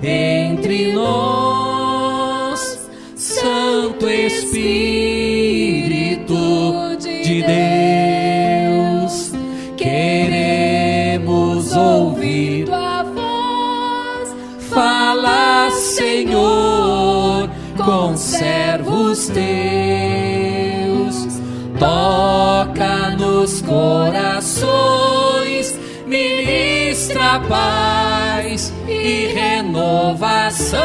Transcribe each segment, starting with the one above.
entre nós, Santo Espírito de Deus, queremos ouvir tua voz. Fala, Senhor, com servos teus, toca nos corações, ministra paz e renovação.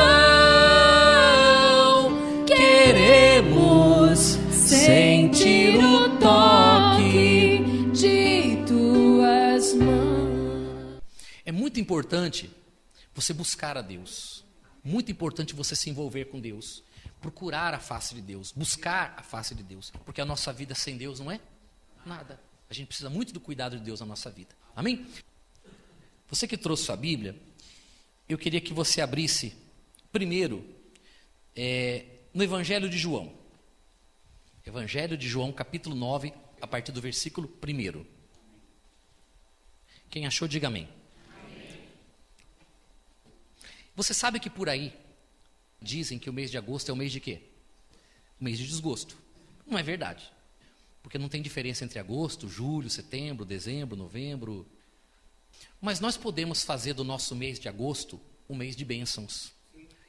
Queremos sentir o toque de tuas mãos. É muito importante você buscar a Deus. Muito importante você se envolver com Deus. Procurar a face de Deus. Buscar a face de Deus. Porque a nossa vida sem Deus não é nada. A gente precisa muito do cuidado de Deus na nossa vida. Amém? Você que trouxe sua Bíblia, eu queria que você abrisse primeiro no Evangelho de João. Evangelho de João, capítulo 9, a partir do versículo 1. Quem achou, diga amém. Amém. Você sabe que por aí dizem que o mês de agosto é o mês de quê? O mês de desgosto. Não é verdade. Porque não tem diferença entre agosto, julho, setembro, dezembro, novembro. Mas nós podemos fazer do nosso mês de agosto um mês de bênçãos.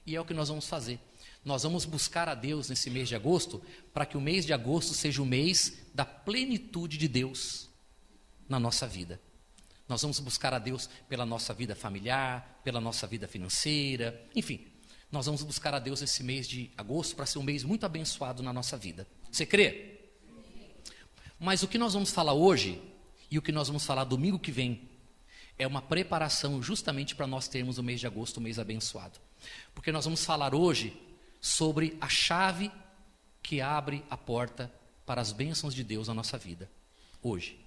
E é o que nós vamos fazer. Nós vamos buscar a Deus nesse mês de agosto, para que o mês de agosto seja o mês da plenitude de Deus na nossa vida. Nós vamos buscar a Deus pela nossa vida familiar, pela nossa vida financeira, enfim. Nós vamos buscar a Deus nesse mês de agosto para ser um mês muito abençoado na nossa vida. Você crê? Mas o que nós vamos falar hoje e o que nós vamos falar domingo que vem é uma preparação justamente para nós termos o mês de agosto, um mês abençoado. Porque nós vamos falar hoje sobre a chave que abre a porta para as bênçãos de Deus na nossa vida, hoje.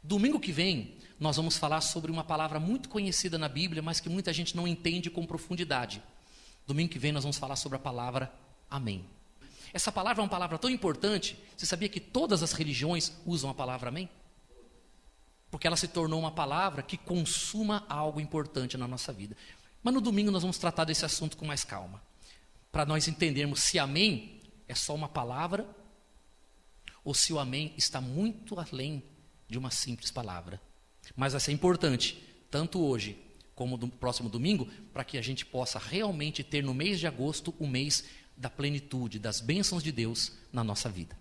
Domingo que vem, nós vamos falar sobre uma palavra muito conhecida na Bíblia, mas que muita gente não entende com profundidade. Domingo que vem nós vamos falar sobre a palavra amém. Essa palavra é uma palavra tão importante, você sabia que todas as religiões usam a palavra amém? Porque ela se tornou uma palavra que consuma algo importante na nossa vida. Mas no domingo nós vamos tratar desse assunto com mais calma, para nós entendermos se amém é só uma palavra ou se o amém está muito além de uma simples palavra. Mas vai ser importante, tanto hoje como no próximo domingo, para que a gente possa realmente ter no mês de agosto o mês da plenitude, das bênçãos de Deus na nossa vida.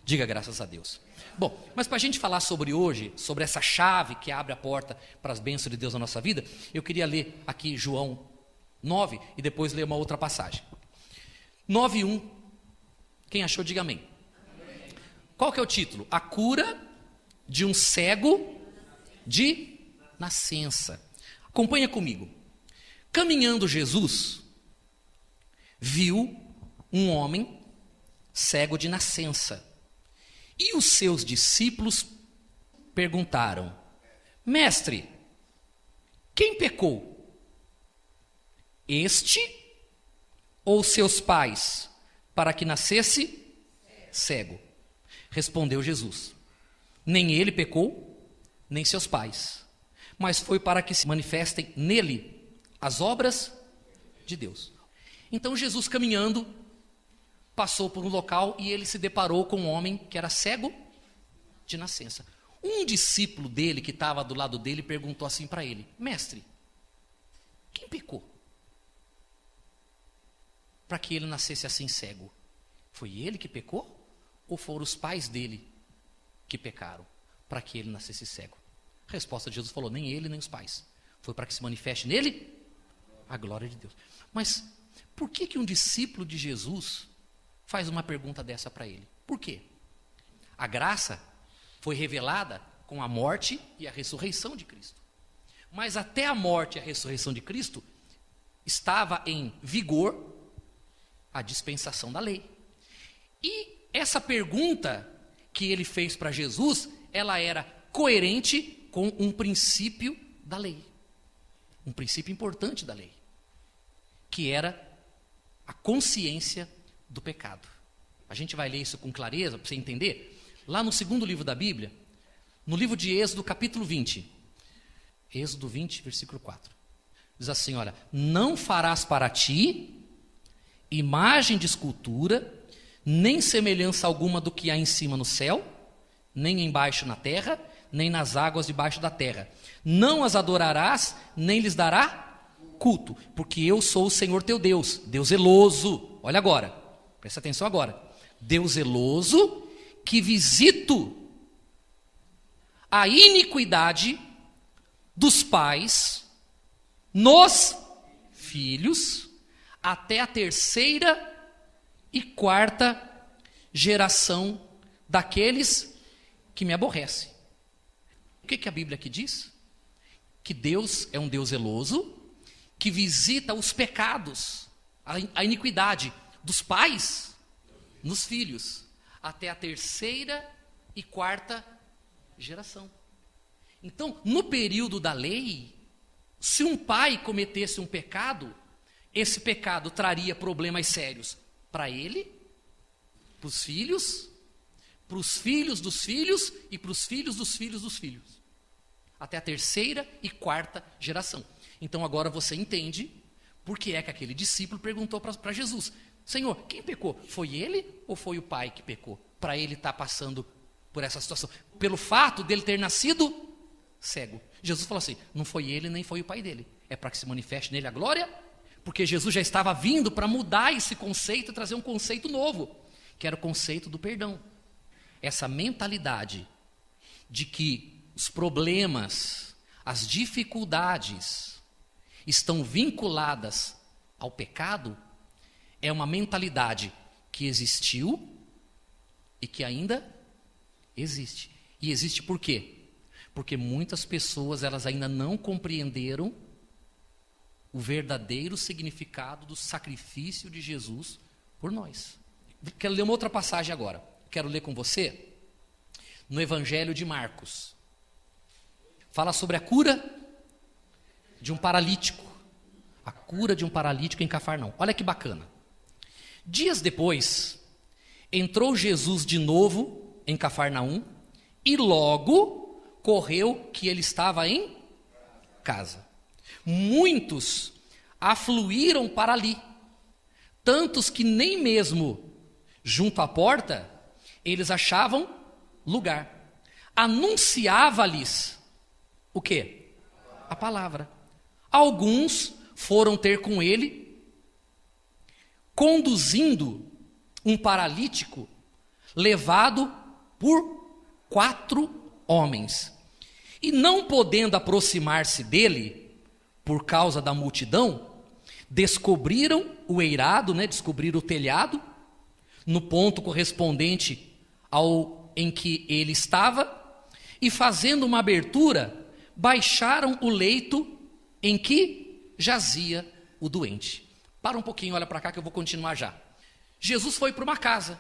Diga graças a Deus. Bom, mas para a gente falar sobre hoje, sobre essa chave que abre a porta para as bênçãos de Deus na nossa vida, eu queria ler aqui João 9 e depois ler uma outra passagem. 9:1. Quem achou, diga amém. Amém. Qual que é o título? A cura de um cego de nascença. Acompanha comigo. Caminhando Jesus, viu um homem cego de nascença. E os seus discípulos perguntaram: Mestre, quem pecou? Este ou seus pais, para que nascesse cego? Respondeu Jesus: Nem ele pecou, nem seus pais, mas foi para que se manifestem nele as obras de Deus. Então Jesus, caminhando, passou por um local e ele se deparou com um homem que era cego de nascença. Um discípulo dele, que estava do lado dele, perguntou assim para ele: Mestre, quem pecou para que ele nascesse assim cego? Foi ele que pecou? Ou foram os pais dele que pecaram para que ele nascesse cego? A resposta de Jesus falou: nem ele, nem os pais. Foi para que se manifeste nele a glória de Deus. Mas por que um discípulo de Jesus faz uma pergunta dessa para ele? Por quê? A graça foi revelada com a morte e a ressurreição de Cristo. Mas até a morte e a ressurreição de Cristo estava em vigor a dispensação da lei. E essa pergunta que ele fez para Jesus, ela era coerente com um princípio da lei. Um princípio importante da lei, que era a consciência do pecado. A gente vai ler isso com clareza para você entender. Lá no segundo livro da Bíblia, no livro de Êxodo, capítulo 20. Êxodo 20, versículo 4. Diz assim, olha, não farás para ti imagem de escultura, nem semelhança alguma do que há em cima no céu, nem embaixo na terra, nem nas águas debaixo da terra. Não as adorarás, nem lhes dará culto, porque eu sou o Senhor teu Deus, Deus zeloso. Olha agora, presta atenção agora. Deus zeloso, que visito a iniquidade dos pais nos filhos até a 3ª e 4ª geração daqueles que me aborrecem. O que a Bíblia aqui diz? Que Deus é um Deus zeloso, que visita os pecados, a iniquidade dos pais nos filhos, até a 3ª e 4ª geração. Então, no período da lei, se um pai cometesse um pecado, esse pecado traria problemas sérios para ele, para os filhos dos filhos e para os filhos dos filhos dos filhos. Até a 3ª e 4ª geração. Então agora você entende por que é que aquele discípulo perguntou para Jesus: Senhor, quem pecou? Foi ele ou foi o pai que pecou? Para ele estar passando por essa situação. Pelo fato dele ter nascido cego. Jesus falou assim, não foi ele nem foi o pai dele. É para que se manifeste nele a glória, porque Jesus já estava vindo para mudar esse conceito e trazer um conceito novo, que era o conceito do perdão. Essa mentalidade de que os problemas, as dificuldades estão vinculadas ao pecado, é uma mentalidade que existiu e que ainda existe. E existe por quê? Porque muitas pessoas, elas ainda não compreenderam o verdadeiro significado do sacrifício de Jesus por nós. Quero ler uma outra passagem agora. Quero ler com você no Evangelho de Marcos. Fala sobre a cura de um paralítico. A cura de um paralítico em Cafarnaum. Olha que bacana. Dias depois, entrou Jesus de novo em Cafarnaum e logo correu que ele estava em casa. Muitos afluíram para ali, tantos que nem mesmo junto à porta eles achavam lugar. Anunciava-lhes o quê? A palavra. Alguns foram ter com ele, conduzindo um paralítico levado por 4 homens. E não podendo aproximar-se dele, por causa da multidão, descobriram o eirado, descobriram o telhado, no ponto correspondente ao em que ele estava, e fazendo uma abertura, baixaram o leito em que jazia o doente. Para um pouquinho, olha para cá que eu vou continuar já. Jesus foi para uma casa,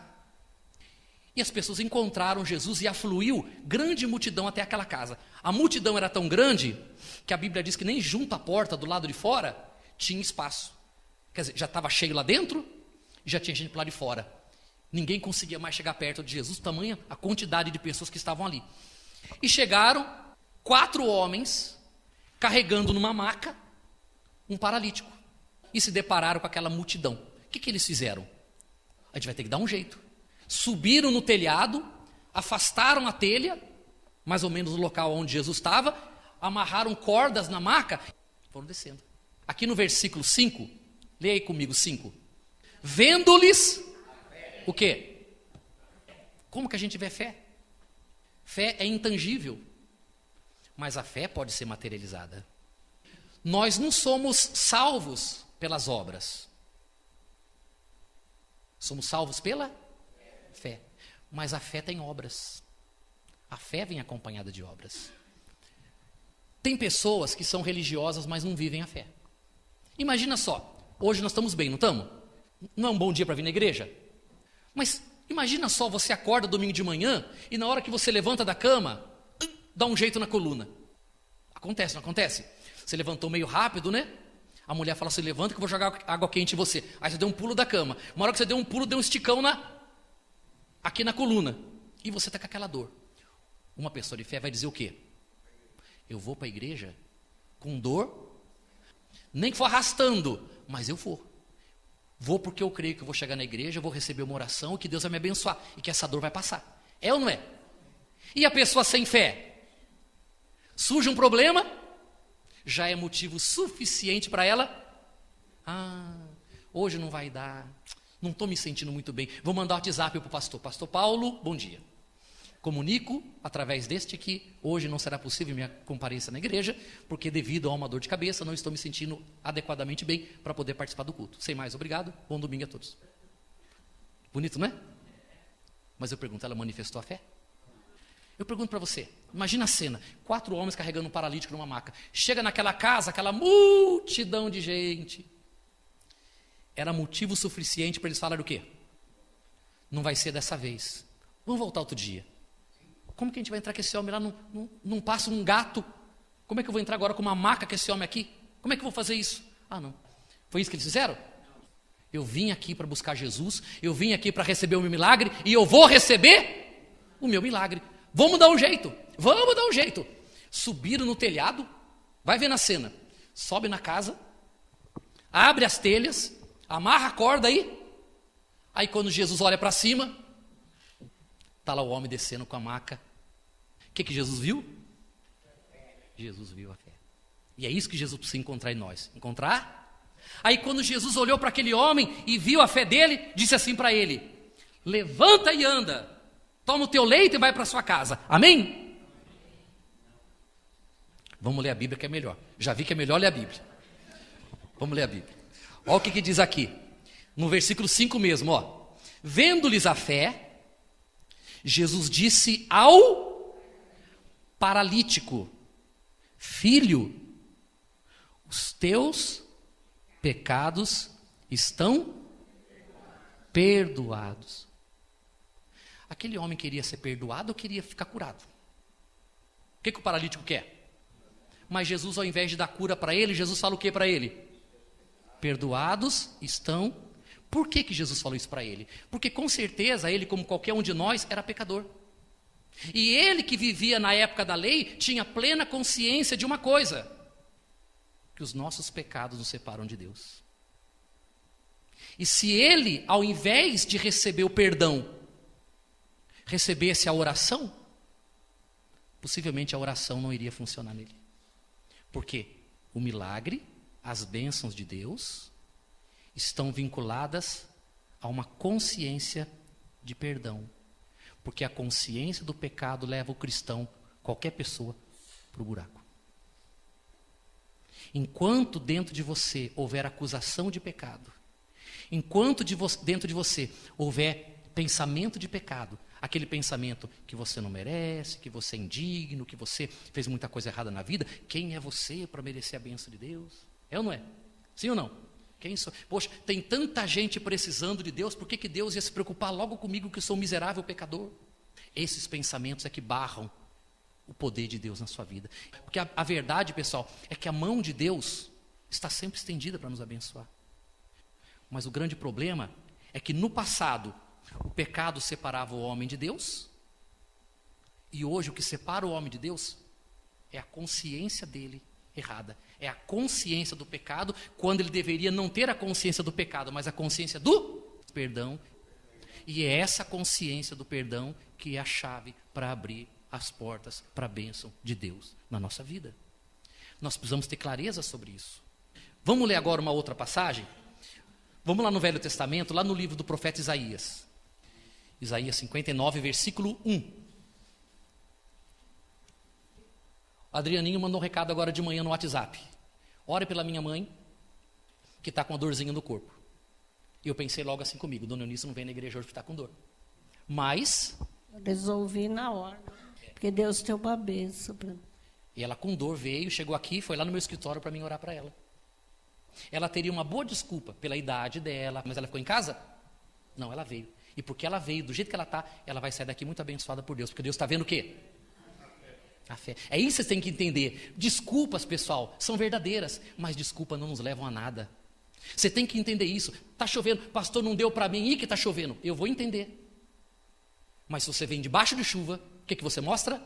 e as pessoas encontraram Jesus e afluiu grande multidão até aquela casa. A multidão era tão grande que a Bíblia diz que nem junto à porta, do lado de fora, tinha espaço. Quer dizer, já estava cheio lá dentro e já tinha gente para lá de fora. Ninguém conseguia mais chegar perto de Jesus, tamanha a quantidade de pessoas que estavam ali. E chegaram 4 homens carregando numa maca um paralítico. E se depararam com aquela multidão. O que eles fizeram? A gente vai ter que dar um jeito. Subiram no telhado, afastaram a telha, mais ou menos no local onde Jesus estava, amarraram cordas na maca, foram descendo. Aqui no versículo 5, leia aí comigo 5. Vendo-lhes o quê? Como que a gente vê fé? Fé é intangível, mas a fé pode ser materializada. Nós não somos salvos pelas obras. Somos salvos pela fé. Mas a fé tem obras. A fé vem acompanhada de obras. Tem pessoas que são religiosas, mas não vivem a fé. Imagina só, hoje nós estamos bem, não estamos? Não é um bom dia para vir na igreja? Mas imagina só, você acorda domingo de manhã e na hora que você levanta da cama, dá um jeito na coluna. Acontece, não acontece? Você levantou meio rápido, né? A mulher fala assim, levanta que eu vou jogar água quente em você. Aí você deu um pulo da cama. Uma hora que você deu um pulo, deu um esticão aqui na coluna. E você está com aquela dor. Uma pessoa de fé vai dizer o quê? Eu vou para a igreja com dor Nem que for arrastando, mas eu vou. Vou porque eu creio que eu vou chegar na igreja, eu vou receber uma oração, que Deus vai me abençoar e que essa dor vai passar. É ou não é? E a pessoa sem fé? Surge um problema, já é motivo suficiente para ela. Hoje não vai dar, não estou me sentindo muito bem. Vou mandar o WhatsApp para o pastor. Pastor Paulo, bom dia. Comunico através deste que hoje não será possível minha compareça na igreja, porque devido a uma dor de cabeça não estou me sentindo adequadamente bem para poder participar do culto. Sem mais, obrigado, bom domingo a todos. Bonito, não é? Mas eu pergunto, ela manifestou a fé? Eu pergunto para você, imagina a cena, 4 homens carregando um paralítico numa maca. Chega naquela casa, aquela multidão de gente. Era motivo suficiente para eles falarem o quê? Não vai ser dessa vez. Vamos voltar outro dia. Como que a gente vai entrar com esse homem lá? Não passa um gato. Como é que eu vou entrar agora com uma maca com esse homem aqui? Como é que eu vou fazer isso? Não. Foi isso que eles fizeram? Eu vim aqui para buscar Jesus, eu vim aqui para receber o meu milagre e eu vou receber o meu milagre. Vamos dar um jeito. Subiram no telhado, vai ver na cena. Sobe na casa, abre as telhas, amarra a corda aí. Aí quando Jesus olha para cima, está lá o homem descendo com a maca. O que Jesus viu? Jesus viu a fé. E é isso que Jesus precisa encontrar em nós. Encontrar? Aí quando Jesus olhou para aquele homem e viu a fé dele, disse assim para ele: levanta e anda, toma o teu leito e vai para sua casa. Amém? Vamos ler a Bíblia que é melhor. Já vi que é melhor ler a Bíblia. Vamos ler a Bíblia. Olha o que diz aqui. No versículo 5 mesmo, ó. Vendo-lhes a fé, Jesus disse ao paralítico: filho, os teus pecados estão perdoados. Aquele homem queria ser perdoado ou queria ficar curado? O que o paralítico quer? Mas Jesus, ao invés de dar cura para ele, Jesus fala o que para ele? Perdoados estão. Por que Jesus falou isso para ele? Porque com certeza ele, como qualquer um de nós, era pecador. E ele que vivia na época da lei, tinha plena consciência de uma coisa: que os nossos pecados nos separam de Deus. E se ele, ao invés de receber o perdão, recebesse a oração, possivelmente a oração não iria funcionar nele. Porque o milagre, as bênçãos de Deus, estão vinculadas a uma consciência de perdão. Porque a consciência do pecado leva o cristão, qualquer pessoa, para o buraco. Enquanto dentro de você houver acusação de pecado, enquanto dentro de você houver pensamento de pecado, aquele pensamento que você não merece, que você é indigno, que você fez muita coisa errada na vida, quem é você para merecer a bênção de Deus? É ou não é? Sim ou não? Quem sou? Poxa, tem tanta gente precisando de Deus, por que Deus ia se preocupar logo comigo que eu sou um miserável pecador? Esses pensamentos é que barram o poder de Deus na sua vida. Porque a verdade, pessoal, é que a mão de Deus está sempre estendida para nos abençoar. Mas o grande problema é que no passado o pecado separava o homem de Deus, e hoje o que separa o homem de Deus é a consciência dele errada. É a consciência do pecado, quando ele deveria não ter a consciência do pecado, mas a consciência do perdão. E é essa consciência do perdão que é a chave para abrir as portas para a bênção de Deus na nossa vida. Nós precisamos ter clareza sobre isso. Vamos ler agora uma outra passagem? Vamos lá no Velho Testamento, lá no livro do profeta Isaías. Isaías 59, versículo 1. Adrianinho mandou um recado agora de manhã no WhatsApp. Ore pela minha mãe, que está com uma dorzinha no corpo. E eu pensei logo assim comigo: Dona Eunice não vem na igreja hoje porque está com dor. Mas eu resolvi na hora, porque Deus tem uma bênção para mim. E ela com dor veio, chegou aqui, foi lá no meu escritório para mim orar para ela. Ela teria uma boa desculpa pela idade dela, mas ela ficou em casa? Não, ela veio. E porque ela veio, do jeito que ela está, ela vai sair daqui muito abençoada por Deus. Porque Deus está vendo o quê? A fé. É isso que vocês têm que entender. Desculpas, pessoal, são verdadeiras, mas desculpas não nos levam a nada. Você tem que entender isso. Está chovendo, pastor, não deu para mim, e que está chovendo. Eu vou entender. Mas se você vem debaixo de chuva, o que você mostra?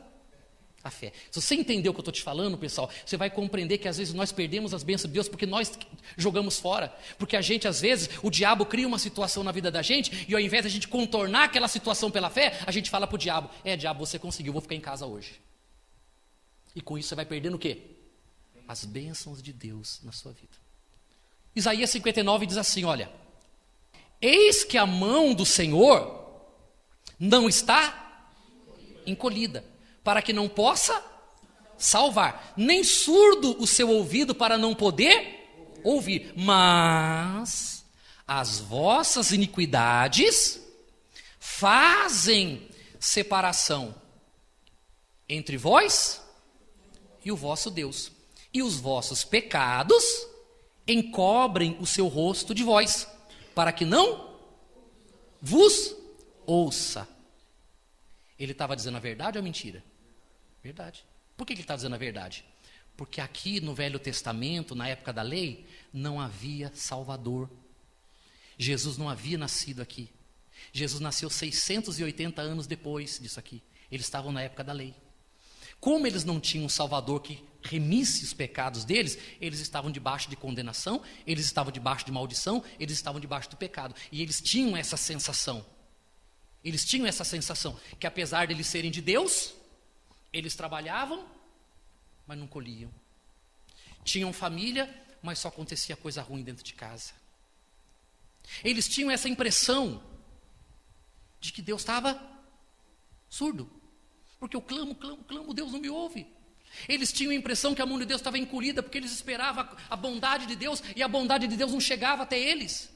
A fé. Se você entender o que eu estou te falando, pessoal, você vai compreender que às vezes nós perdemos as bênçãos de Deus porque nós jogamos fora. Porque a gente, às vezes, o diabo cria uma situação na vida da gente e ao invés de a gente contornar aquela situação pela fé, a gente fala para o diabo, diabo, você conseguiu, vou ficar em casa hoje. E com isso você vai perdendo o quê? As bênçãos de Deus na sua vida. Isaías 59 diz assim, olha, eis que a mão do Senhor não está encolhida, para que não possa salvar, nem surdo o seu ouvido para não poder ouvir, mas as vossas iniquidades fazem separação entre vós e o vosso Deus, e os vossos pecados encobrem o seu rosto de vós, para que não vos ouça. Ele estava dizendo a verdade ou a mentira? Verdade. Por que ele está dizendo a verdade? Porque aqui no Velho Testamento, na época da lei, não havia Salvador. Jesus não havia nascido aqui. Jesus nasceu 680 anos depois disso aqui. Eles estavam na época da lei. Como eles não tinham um Salvador que remisse os pecados deles, eles estavam debaixo de condenação, eles estavam debaixo de maldição, eles estavam debaixo do pecado. E eles tinham essa sensação. Eles tinham essa sensação que apesar de eles serem de Deus, eles trabalhavam, mas não colhiam. Tinham família, mas só acontecia coisa ruim dentro de casa. Eles tinham essa impressão de que Deus estava surdo. Porque eu clamo, Deus não me ouve. Eles tinham a impressão que a mão de Deus estava encolhida, porque eles esperavam a bondade de Deus, e a bondade de Deus não chegava até eles.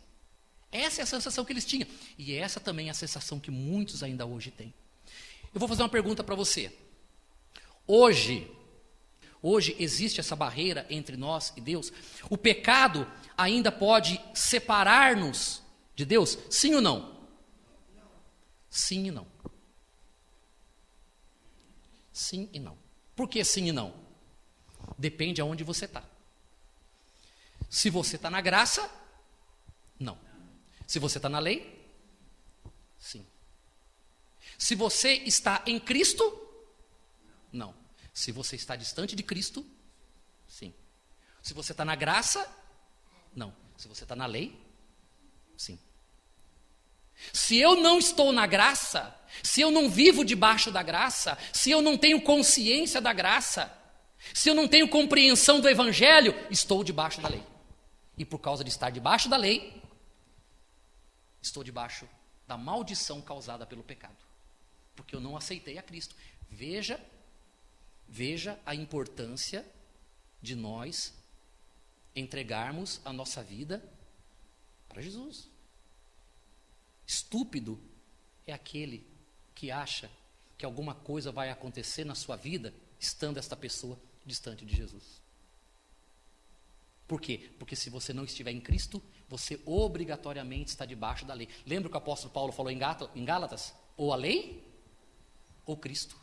Essa é a sensação que eles tinham. E essa também é a sensação que muitos ainda hoje têm. Eu vou fazer uma pergunta para você. Hoje existe essa barreira entre nós e Deus? O pecado ainda pode separar-nos de Deus? Sim ou não? Sim e não. Sim e não. Por que sim e não? Depende aonde você está. Se você está na graça, não. Se você está na lei, sim. Se você está em Cristo, não. Se você está distante de Cristo, sim. Se você está na graça, não. Se você está na lei, sim. Se eu não estou na graça, se eu não vivo debaixo da graça, se eu não tenho consciência da graça, se eu não tenho compreensão do Evangelho, estou debaixo da lei. E por causa de estar debaixo da lei, estou debaixo da maldição causada pelo pecado. Porque eu não aceitei a Cristo. Veja a importância de nós entregarmos a nossa vida para Jesus. Estúpido é aquele que acha que alguma coisa vai acontecer na sua vida estando esta pessoa distante de Jesus. Por quê? Porque se você não estiver em Cristo, você obrigatoriamente está debaixo da lei. Lembra o que o apóstolo Paulo falou em Gálatas? Ou a lei, ou Cristo.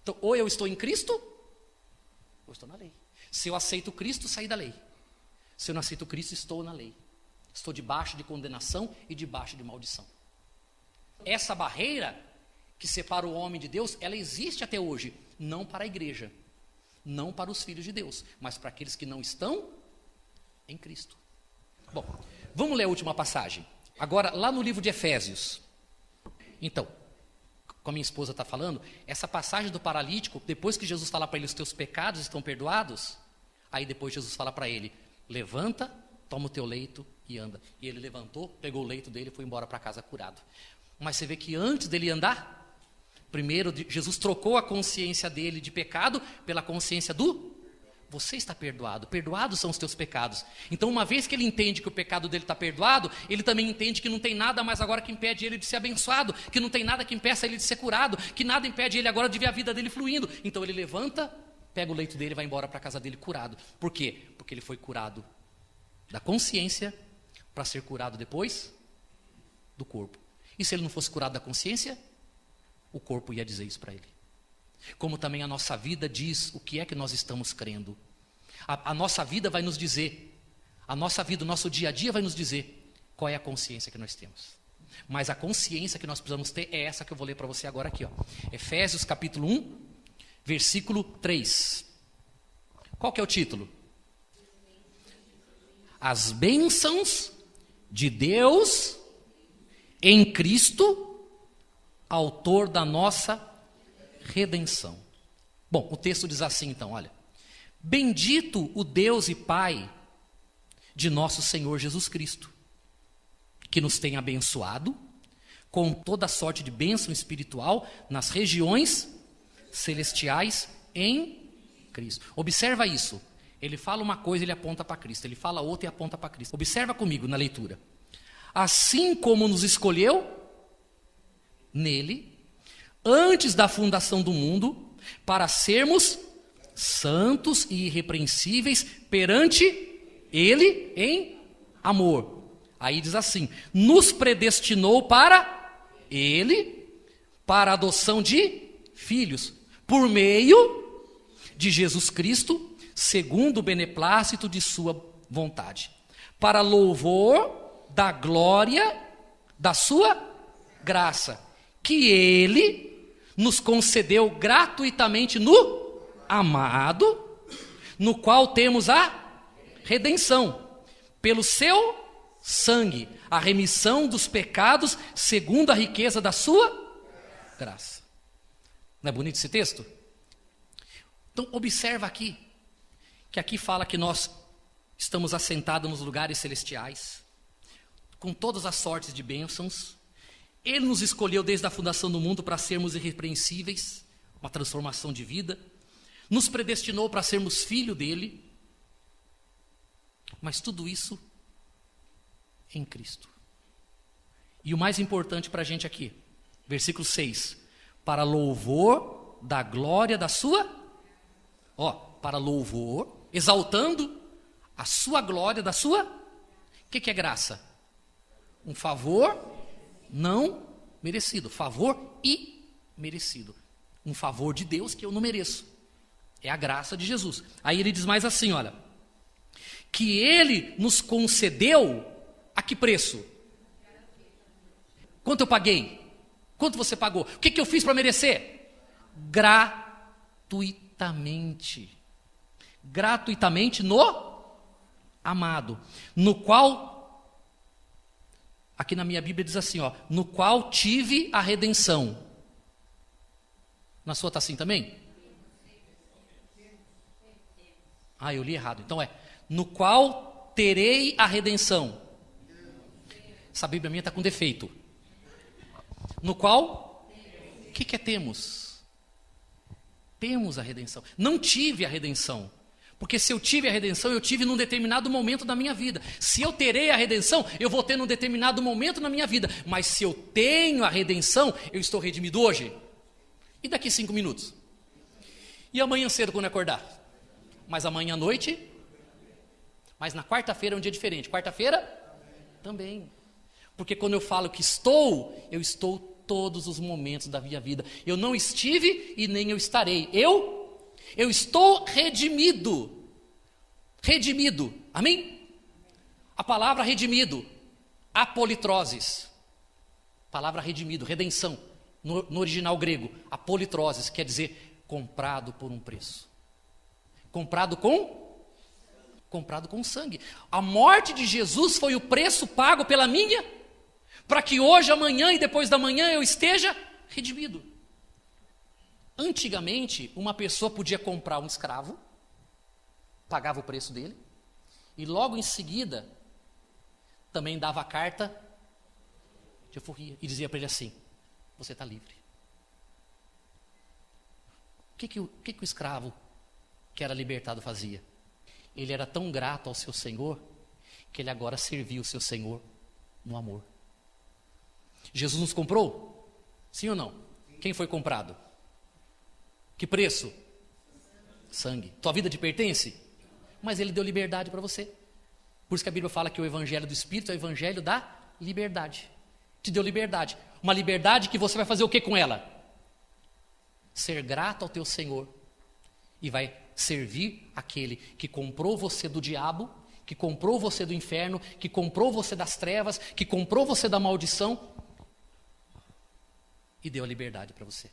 Então, ou eu estou em Cristo, ou estou na lei. Se eu aceito Cristo, saí da lei. Se eu não aceito Cristo, estou na lei. Estou debaixo de condenação e debaixo de maldição. Essa barreira que separa o homem de Deus, ela existe até hoje. Não para a igreja, não para os filhos de Deus, mas para aqueles que não estão em Cristo. Bom, vamos ler a última passagem. Agora, lá no livro de Efésios. Então, como a minha esposa está falando, essa passagem do paralítico, depois que Jesus fala para ele, os teus pecados estão perdoados, aí depois Jesus fala para ele, levanta, toma o teu leito e anda. E ele levantou, pegou o leito dele e foi embora para casa curado. Mas você vê que antes dele andar, primeiro Jesus trocou a consciência dele de pecado pela consciência do você está perdoado. Perdoados são os teus pecados. Então, uma vez que ele entende que o pecado dele está perdoado, ele também entende que não tem nada mais agora que impede ele de ser abençoado, que não tem nada que impeça ele de ser curado, que nada impede ele agora de ver a vida dele fluindo. Então ele levanta, pega o leito dele e vai embora para a casa dele curado. Por quê? Porque ele foi curado da consciência para ser curado depois do corpo. E se ele não fosse curado da consciência, o corpo ia dizer isso para ele. Como também a nossa vida diz o que é que nós estamos crendo. A nossa vida vai nos dizer, a nossa vida, o nosso dia a dia vai nos dizer qual é a consciência que nós temos. Mas a consciência que nós precisamos ter é essa que eu vou ler para você agora aqui. Ó. Efésios capítulo 1, versículo 3. Qual que é o título? As bênçãos de Deus em Cristo, autor da nossa redenção. Bom, o texto diz assim então, olha. Bendito o Deus e Pai de nosso Senhor Jesus Cristo, que nos tem abençoado com toda sorte de bênção espiritual nas regiões celestiais em Cristo. Observa isso. Ele fala uma coisa, ele aponta para Cristo. Ele fala outra e aponta para Cristo. Observa comigo na leitura. Assim como nos escolheu nele, antes da fundação do mundo, para sermos santos e irrepreensíveis perante ele em amor. Aí diz assim: nos predestinou para ele, para a adoção de filhos, por meio de Jesus Cristo, segundo o beneplácito de sua vontade, para louvor da glória da sua graça, que ele nos concedeu gratuitamente no amado, no qual temos a redenção, pelo seu sangue, a remissão dos pecados, segundo a riqueza da sua graça. Não é bonito esse texto? Então observa aqui, que aqui fala que nós estamos assentados nos lugares celestiais, com todas as sortes de bênçãos. Ele nos escolheu desde a fundação do mundo para sermos irrepreensíveis, uma transformação de vida. Nos predestinou para sermos filho dele. Mas tudo isso em Cristo. E o mais importante para a gente aqui, versículo 6. Para louvor da glória da sua... para louvor, exaltando a sua glória da sua... O que é graça? Um favor não merecido. Favor imerecido. Um favor de Deus que eu não mereço. É a graça de Jesus. Aí ele diz mais assim, olha. Que ele nos concedeu a que preço? Quanto eu paguei? Quanto você pagou? O que eu fiz para merecer? Gratuitamente. Gratuitamente no amado. No qual, aqui na minha Bíblia diz assim, no qual tive a redenção. Na sua está assim também? Eu li errado. Então no qual terei a redenção. Essa Bíblia minha está com defeito. No qual? O que é temos? Temos a redenção. Não tive a redenção. Porque se eu tive a redenção, eu tive num determinado momento da minha vida. Se eu terei a redenção, eu vou ter num determinado momento na minha vida. Mas se eu tenho a redenção, eu estou redimido hoje. E daqui 5 minutos? E amanhã cedo quando eu acordar? Mas amanhã à noite? Mas na quarta-feira é um dia diferente. Quarta-feira? Também. Porque quando eu falo que eu estou todos os momentos da minha vida. Eu não estive e nem eu estarei. Eu estou redimido. Redimido. Amém? A palavra redimido. Apolitroses. Palavra redimido, redenção. No original grego. Apolitroses quer dizer comprado por um preço. Comprado com sangue. A morte de Jesus foi o preço pago pela minha, para que hoje, amanhã e depois da manhã eu esteja redimido. Antigamente, uma pessoa podia comprar um escravo, pagava o preço dele, e logo em seguida, também dava a carta de alforria, e dizia para ele assim, você está livre. O que o escravo que era libertado fazia? Ele era tão grato ao seu Senhor, que ele agora servia o seu Senhor no amor. Jesus nos comprou? Sim ou não? Quem foi comprado? Que preço? Sangue. Tua vida te pertence? Mas ele deu liberdade para você. Por isso que a Bíblia fala que o evangelho do Espírito é o evangelho da liberdade. Te deu liberdade. Uma liberdade que você vai fazer o que com ela? Ser grato ao teu Senhor. E vai servir aquele que comprou você do diabo, que comprou você do inferno, que comprou você das trevas, que comprou você da maldição e deu a liberdade para você.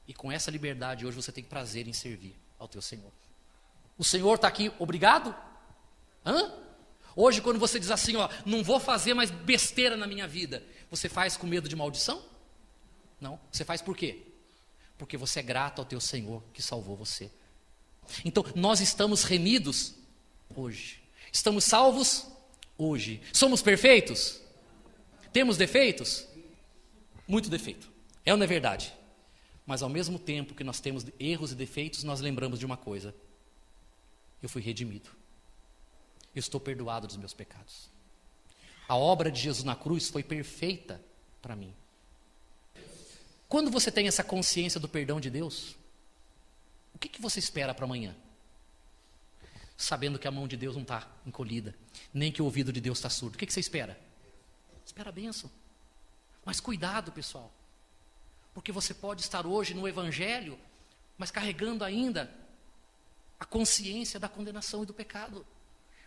E com essa liberdade hoje você tem prazer em servir ao teu Senhor. O Senhor está aqui, obrigado? Hoje quando você diz assim, ó, não vou fazer mais besteira na minha vida, você faz com medo de maldição? Não, você faz por quê? Porque você é grato ao teu Senhor que salvou você. Então nós estamos remidos hoje. Estamos salvos hoje. Somos perfeitos? Temos defeitos? Muito defeito. É ou não é verdade? Mas ao mesmo tempo que nós temos erros e defeitos, nós lembramos de uma coisa. Eu fui redimido. Eu estou perdoado dos meus pecados. A obra de Jesus na cruz foi perfeita para mim. Quando você tem essa consciência do perdão de Deus, o que você espera para amanhã? Sabendo que a mão de Deus não está encolhida, nem que o ouvido de Deus está surdo. O que você espera? Espera a bênção. Mas cuidado, pessoal. Porque você pode estar hoje no Evangelho, mas carregando ainda a consciência da condenação e do pecado.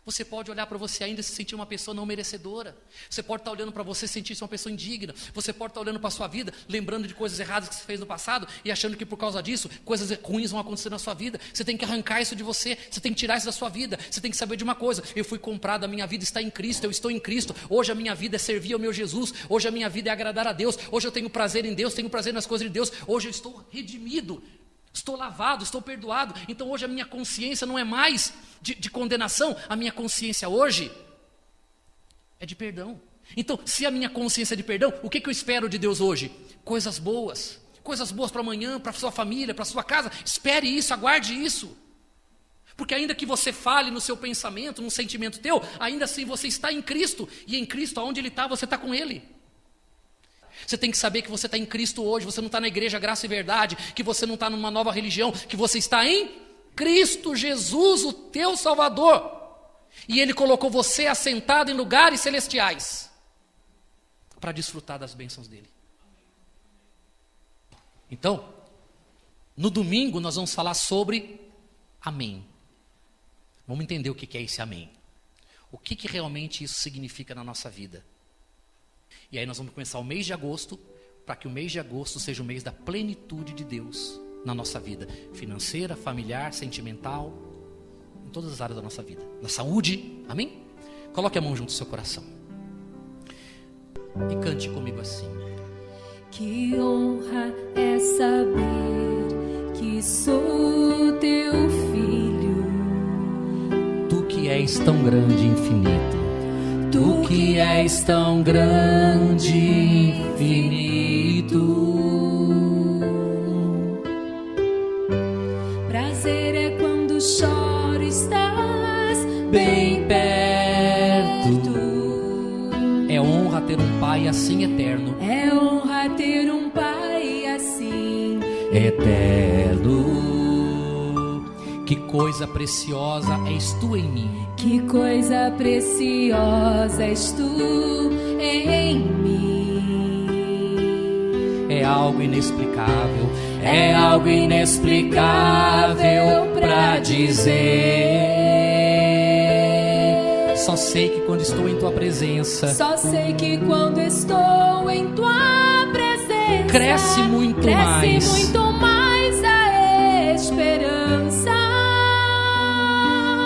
Você pode olhar para você ainda e se sentir uma pessoa não merecedora. Você pode estar olhando para você e sentir-se uma pessoa indigna. Você pode estar olhando para a sua vida, lembrando de coisas erradas que você fez no passado e achando que por causa disso, coisas ruins vão acontecer na sua vida. Você tem que arrancar isso de você, você tem que tirar isso da sua vida. Você tem que saber de uma coisa: eu fui comprado, a minha vida está em Cristo, eu estou em Cristo. Hoje a minha vida é servir ao meu Jesus. Hoje a minha vida é agradar a Deus. Hoje eu tenho prazer em Deus, tenho prazer nas coisas de Deus. Hoje eu estou redimido. Estou lavado, estou perdoado. Então hoje a minha consciência não é mais de condenação. A minha consciência hoje é de perdão. Então, se a minha consciência é de perdão, o que eu espero de Deus hoje? Coisas boas. Coisas boas para amanhã, para a sua família, para a sua casa. Espere isso, aguarde isso. Porque ainda que você fale no seu pensamento, num sentimento teu, ainda assim você está em Cristo. E em Cristo, aonde Ele está, você está com Ele. Você tem que saber que você está em Cristo hoje. Você não está na igreja Graça e Verdade, que você não está numa nova religião, que você está em Cristo Jesus, o teu Salvador. E Ele colocou você assentado em lugares celestiais para desfrutar das bênçãos dEle. Então, no domingo nós vamos falar sobre amém. Vamos entender o que é esse amém. O que realmente isso significa na nossa vida. E aí nós vamos começar o mês de agosto, para que o mês de agosto seja o mês da plenitude de Deus na nossa vida, financeira, familiar, sentimental, em todas as áreas da nossa vida, na saúde, amém? Coloque a mão junto ao seu coração e cante comigo assim: que honra é saber que sou teu filho, tu que és tão grande e infinito. Tu que és tão grande e infinito. Prazer é quando choro, estás bem perto. É honra ter um Pai assim eterno. É honra ter um Pai assim eterno. Que coisa preciosa és tu em mim. Que coisa preciosa és tu em mim. É algo inexplicável. É algo inexplicável pra dizer. Só sei que quando estou em tua presença. Só sei que quando estou em tua presença. Cresce muito mais. Cresce muito mais a esperança.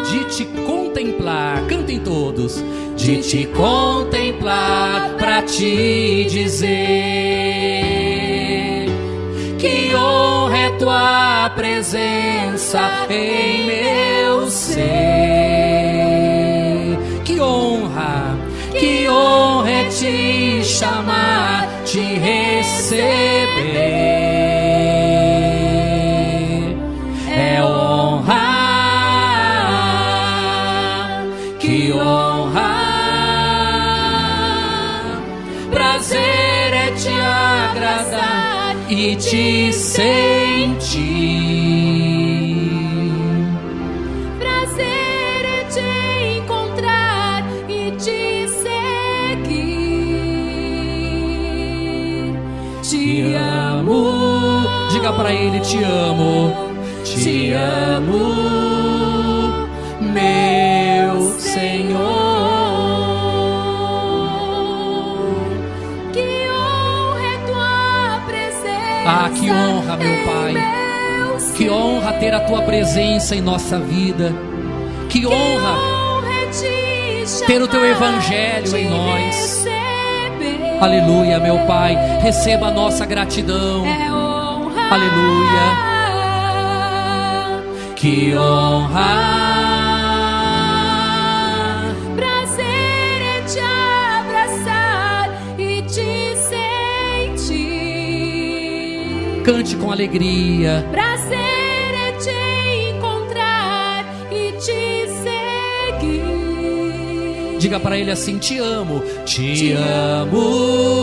De te contemplar, cantem todos. De te contemplar, pra te dizer que honra é tua presença em meu ser. Que honra é te chamar, te receber. É honra. Que honra, prazer é te agradar e te sentir. Prazer é te encontrar e te seguir. Te amo. Diga pra Ele: te amo. Te amo, meu Senhor. Que honra é tua presença. Ah, que honra, meu Pai. Que honra ter a tua presença em nossa vida. Que honra ter o teu evangelho em nós. Aleluia, meu Pai. Receba a nossa gratidão. Aleluia. Que honra. Prazer é te abraçar e te sentir. Cante com alegria. Prazer é te encontrar e te seguir. Diga para ele assim: te amo, te amo.